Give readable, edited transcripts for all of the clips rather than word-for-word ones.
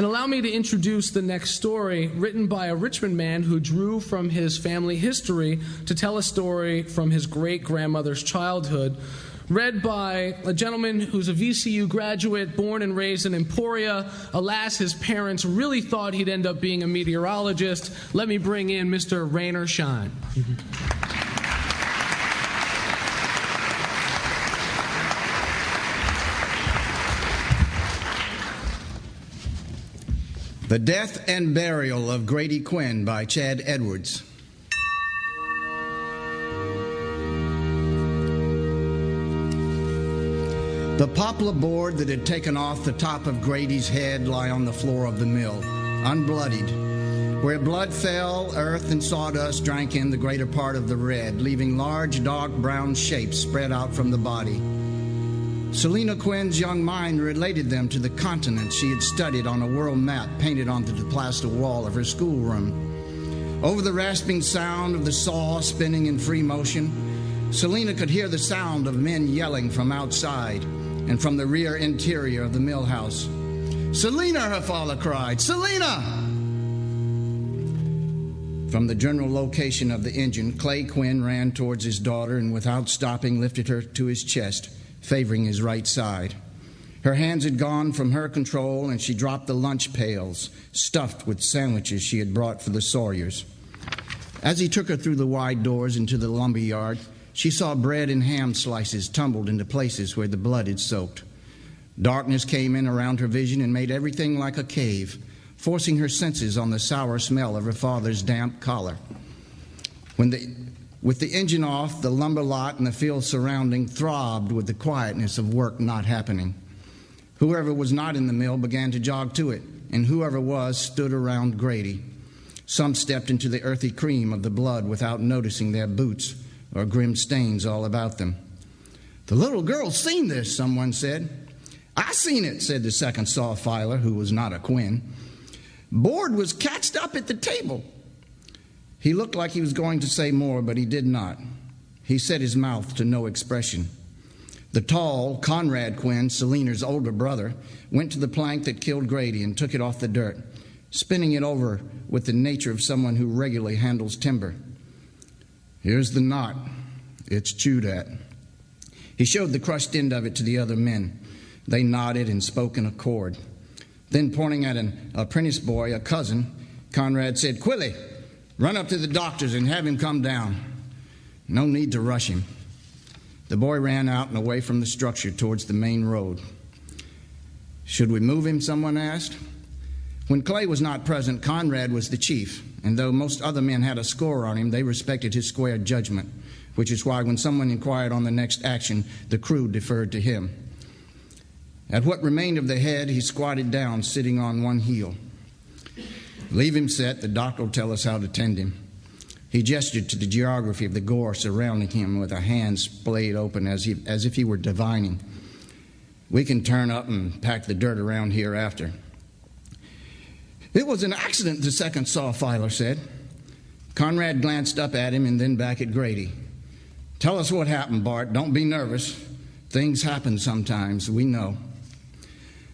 And allow me to introduce the next story, written by a Richmond man who drew from his family history to tell a story from his great-grandmother's childhood, read by a gentleman who's a VCU graduate, born and raised in Emporia. Alas, his parents really thought he'd end up being a meteorologist. Let me bring in Mr. Raynor Scheine. The Death and Burial of Grady Quinn by Chad Edwards. The poplar board that had taken off the top of Grady's head lay on the floor of the mill, unbloodied. Where blood fell, earth and sawdust drank in the greater part of the red, leaving large, dark brown shapes spread out from the body. Selina Quinn's young mind related them to the continents she had studied on a world map painted onto the plaster wall of her schoolroom. Over the rasping sound of the saw spinning in free motion, Selina could hear the sound of men yelling from outside and from the rear interior of the mill house. "Selina," her father cried, "Selina!" From the general location of the engine, Clay Quinn ran towards his daughter and without stopping lifted her to his chest, favoring his right side. Her hands had gone from her control, and she dropped the lunch pails, stuffed with sandwiches she had brought for the Sawyers. As he took her through the wide doors into the lumber yard, she saw bread and ham slices tumbled into places where the blood had soaked. Darkness came in around her vision and made everything like a cave, forcing her senses on the sour smell of her father's damp collar. With the engine off, the lumber lot and the field surrounding throbbed with the quietness of work not happening. Whoever was not in the mill began to jog to it, and whoever was stood around Grady. Some stepped into the earthy cream of the blood without noticing their boots or grim stains all about them. "The little girl's seen this," someone said. "I seen it," said the second saw filer, who was not a Quinn. "Board was catched up at the table." He looked like he was going to say more, but he did not. He set his mouth to no expression. The tall Conrad Quinn, Selina's older brother, went to the plank that killed Grady and took it off the dirt, spinning it over with the nature of someone who regularly handles timber. "Here's the knot. It's chewed at." He showed the crushed end of it to the other men. They nodded and spoke in accord. Then, pointing at an apprentice boy, a cousin, Conrad said, "Quilly, run up to the doctor's and have him come down. No need to rush him." The boy ran out and away from the structure towards the main road. "Should we move him?" someone asked. When Clay was not present, Conrad was the chief, and though most other men had a score on him, they respected his square judgment, which is why when someone inquired on the next action, the crew deferred to him. At what remained of the head, he squatted down, sitting on one heel. "Leave him set. The doctor will tell us how to tend him." He gestured to the geography of the gore surrounding him with a hand splayed open as if he were divining. "We can turn up and pack the dirt around here after." "It was an accident," the second saw filer said. Conrad glanced up at him and then back at Grady. "Tell us what happened, Bart. Don't be nervous. Things happen sometimes, we know."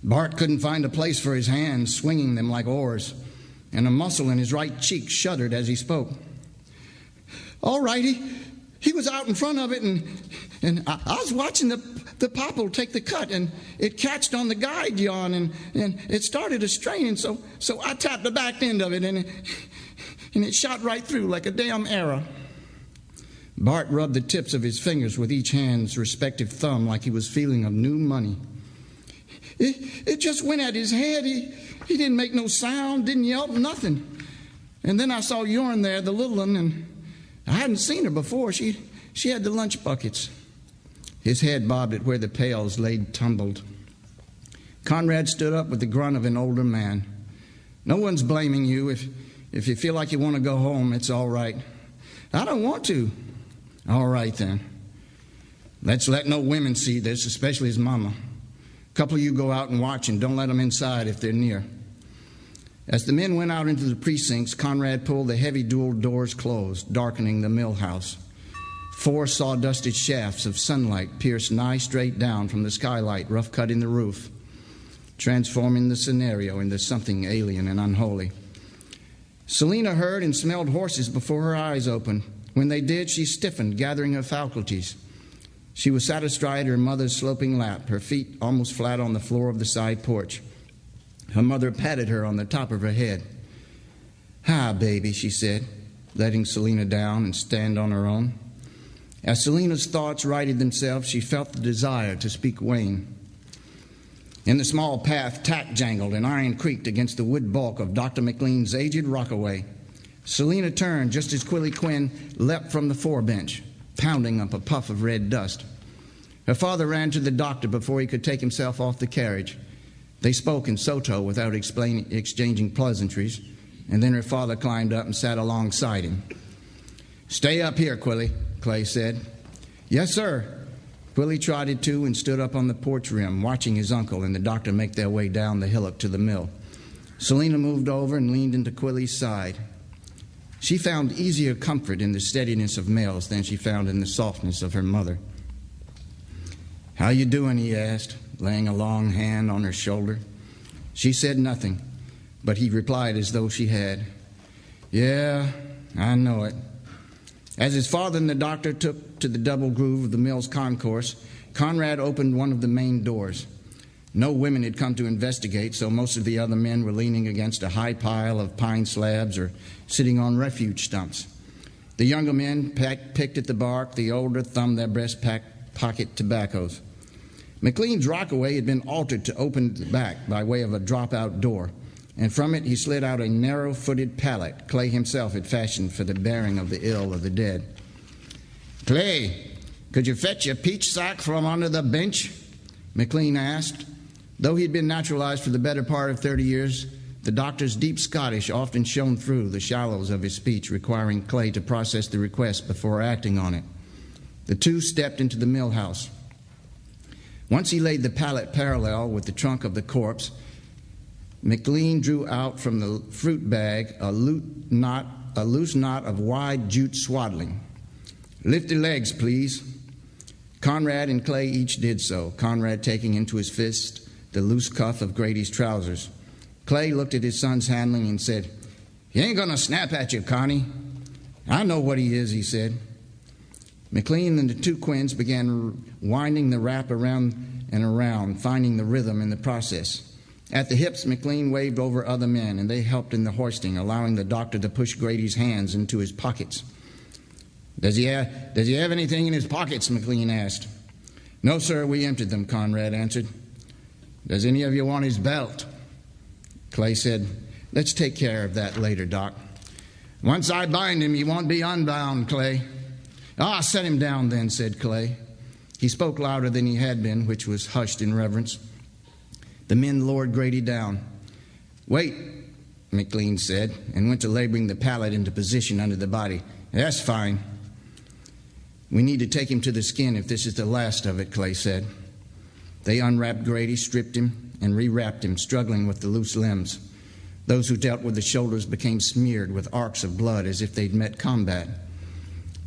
Bart couldn't find a place for his hands, swinging them like oars, and a muscle in his right cheek shuddered as he spoke. "All right, he was out in front of it, and I was watching the popple take the cut, and it catched on the guide yarn, and it started a strain, so I tapped the back end of it, and it shot right through like a damn arrow." Bart rubbed the tips of his fingers with each hand's respective thumb like he was feeling of new money. It just went at his head. He didn't make no sound, didn't yelp, nothing. And then I saw Yorn there, the little one, and I hadn't seen her before. She had the lunch buckets. His head bobbed at where the pails lay tumbled. Conrad stood up with the grunt of an older man. "No one's blaming you. If you feel like you want to go home, it's all right." "I don't want to." "All right, then. Let's let no women see this, especially his mama. A couple of you go out and watch, and don't let them inside if they're near." As the men went out into the precincts, Conrad pulled the heavy dual doors closed, darkening the mill house. 4 sawdusted shafts of sunlight pierced nigh straight down from the skylight, rough cut in the roof. transforming the scenario into something alien and unholy. Selina heard and smelled horses before her eyes opened. When they did, she stiffened, gathering her faculties. She was sat astride her mother's sloping lap, her feet almost flat on the floor of the side porch. Her mother patted her on the top of her head. "Hi, baby," she said, letting Selina down and stand on her own. As Selina's thoughts righted themselves, she felt the desire to speak Wayne. In the small path, tack jangled and iron creaked against the wood bulk of Dr. McLean's aged rockaway. Selina turned just as Grady Quinn leapt from the forebench, pounding up a puff of red dust. Her father ran to the doctor before he could take himself off the carriage. They spoke in Soto without exchanging pleasantries, and then her father climbed up and sat alongside him. "Stay up here, Quilly," Clay said. "Yes, sir." Quilly trotted to and stood up on the porch rim, watching his uncle and the doctor make their way down the hillock to the mill. Selina moved over and leaned into Quilly's side. She found easier comfort in the steadiness of males than she found in the softness of her mother. "How you doing?" he asked, laying a long hand on her shoulder. She said nothing, but he replied as though she had. "Yeah, I know it." As his father and the doctor took to the double groove of the mill's concourse, Conrad opened one of the main doors. No women had come to investigate, so most of the other men were leaning against a high pile of pine slabs or sitting on refuge stumps. The younger men picked at the bark, the older thumbed their breast pocket tobaccos. McLean's rockaway had been altered to open at the back by way of a drop-out door, and from it he slid out a narrow-footed pallet Clay himself had fashioned for the bearing of the ill or the dead. "Clay, could you fetch a peach sack from under the bench?" McLean asked. Though he had been naturalized for the better part of 30 years, the doctor's deep Scottish often shone through the shallows of his speech, requiring Clay to process the request before acting on it. The two stepped into the mill house. Once he laid the pallet parallel with the trunk of the corpse, McLean drew out from the fruit bag a loose knot of wide jute swaddling. "Lift your legs, please." Conrad and Clay each did so, Conrad taking into his fist the loose cuff of Grady's trousers. Clay looked at his son's handling and said, "He ain't going to snap at you, Connie." "I know what he is," he said. McLean and the two Quinns began winding the wrap around and around, finding the rhythm in the process. At the hips, McLean waved over other men, and they helped in the hoisting, allowing the doctor to push Grady's hands into his pockets. Does he have anything in his pockets?" McLean asked. "No, sir, we emptied them," Conrad answered. "Does any of you want his belt?" Clay said, "Let's take care of that later, Doc." "Once I bind him, he won't be unbound, Clay." Set him down then," said Clay. He spoke louder than he had been, which was hushed in reverence. The men lowered Grady down. "Wait," McLean said, and went to laboring the pallet into position under the body. "That's fine." "We need to take him to the skin if this is the last of it," Clay said. They unwrapped Grady, stripped him, and rewrapped him, struggling with the loose limbs. Those who dealt with the shoulders became smeared with arcs of blood as if they'd met combat.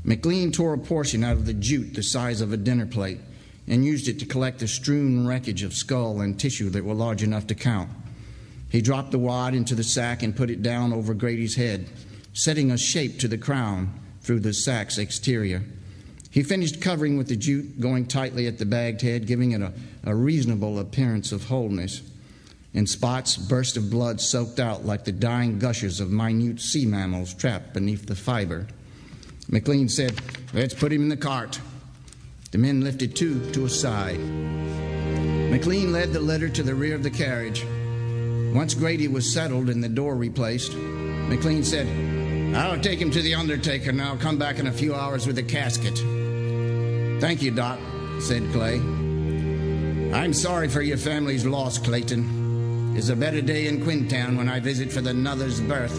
McLean tore a portion out of the jute the size of a dinner plate and used it to collect the strewn wreckage of skull and tissue that were large enough to count. He dropped the wad into the sack and put it down over Grady's head, setting a shape to the crown through the sack's exterior. He finished covering with the jute, going tightly at the bagged head, giving it a reasonable appearance of wholeness. In spots, bursts of blood soaked out like the dying gushers of minute sea mammals trapped beneath the fiber. McLean said, "Let's put him in the cart." The men lifted two to a side. McLean led the litter to the rear of the carriage. Once Grady was settled and the door replaced, McLean said, "I'll take him to the undertaker and I'll come back in a few hours with a casket." "Thank you, Doc," said Clay. "I'm sorry for your family's loss, Clayton. It's a better day in Quintown when I visit for the Nother's birth."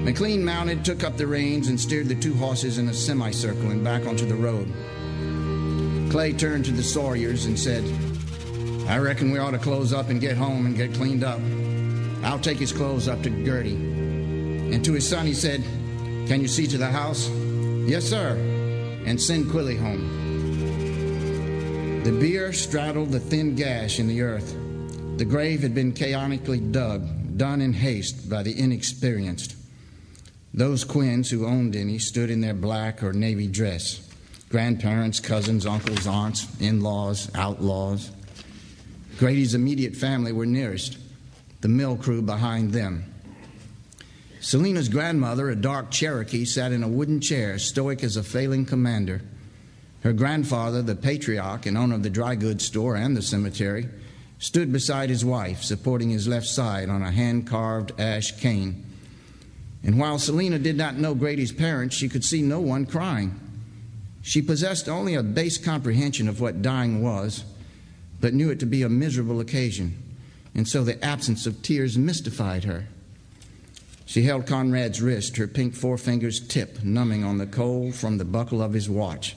McLean mounted, took up the reins, and steered the two horses in a semicircle and back onto the road. Clay turned to the Sawyers and said, "I reckon we ought to close up and get home and get cleaned up. I'll take his clothes up to Gertie." And to his son he said, "Can you see to the house?" "Yes, sir." "And send Quilly home." The bier straddled the thin gash in the earth. The grave had been chaotically dug, done in haste by the inexperienced. Those Quinns who owned any stood in their black or navy dress. Grandparents, cousins, uncles, aunts, in-laws, outlaws. Grady's immediate family were nearest, the mill crew behind them. Selena's grandmother, a dark Cherokee, sat in a wooden chair, stoic as a failing commander. Her grandfather, the patriarch and owner of the dry goods store and the cemetery, stood beside his wife, supporting his left side on a hand-carved ash cane. And while Selena did not know Grady's parents, she could see no one crying. She possessed only a base comprehension of what dying was, but knew it to be a miserable occasion, and so the absence of tears mystified her. She held Conrad's wrist, her pink forefinger's tip numbing on the cold from the buckle of his watch.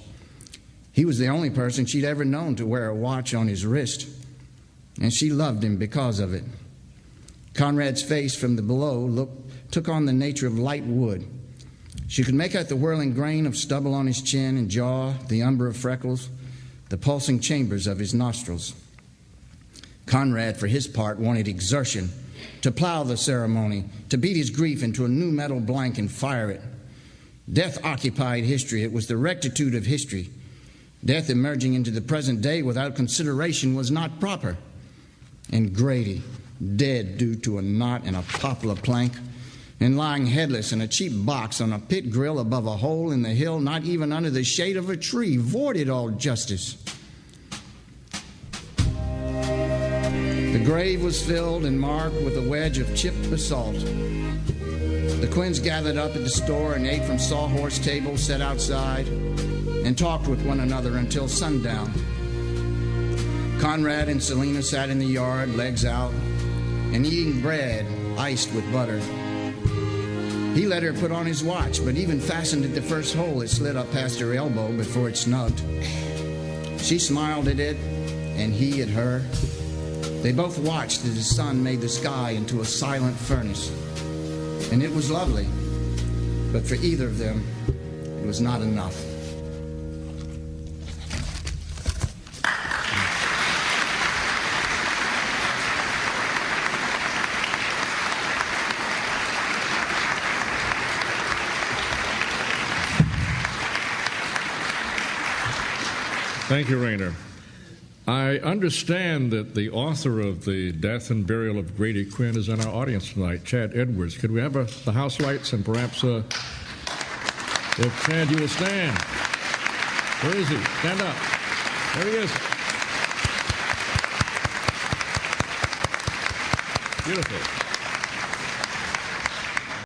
He was the only person she'd ever known to wear a watch on his wrist, and she loved him because of it. Conrad's face from the below took on the nature of light wood. She could make out the whirling grain of stubble on his chin and jaw, the umber of freckles, the pulsing chambers of his nostrils. Conrad, for his part, wanted exertion, to plow the ceremony, to beat his grief into a new metal blank and fire it. Death occupied history. It was the rectitude of history. Death emerging into the present day without consideration was not proper. And Grady, dead due to a knot in a poplar plank, and lying headless in a cheap box on a pit grill above a hole in the hill, not even under the shade of a tree, voided all justice. The grave was filled and marked with a wedge of chipped basalt. The Quinns gathered up at the store and ate from sawhorse tables set outside and talked with one another until sundown. Conrad and Selena sat in the yard, legs out, and eating bread iced with butter. He let her put on his watch, but even fastened at the first hole, it slid up past her elbow before it snugged. She smiled at it, and he at her. They both watched as the sun made the sky into a silent furnace. And it was lovely, but for either of them, it was not enough. Thank you, Raynor. I understand that the author of The Death and Burial of Grady Quinn is in our audience tonight, Chad Edwards. Could we have the house lights and perhaps if Chad, you will stand. Where is he? Stand up. There he is. Beautiful.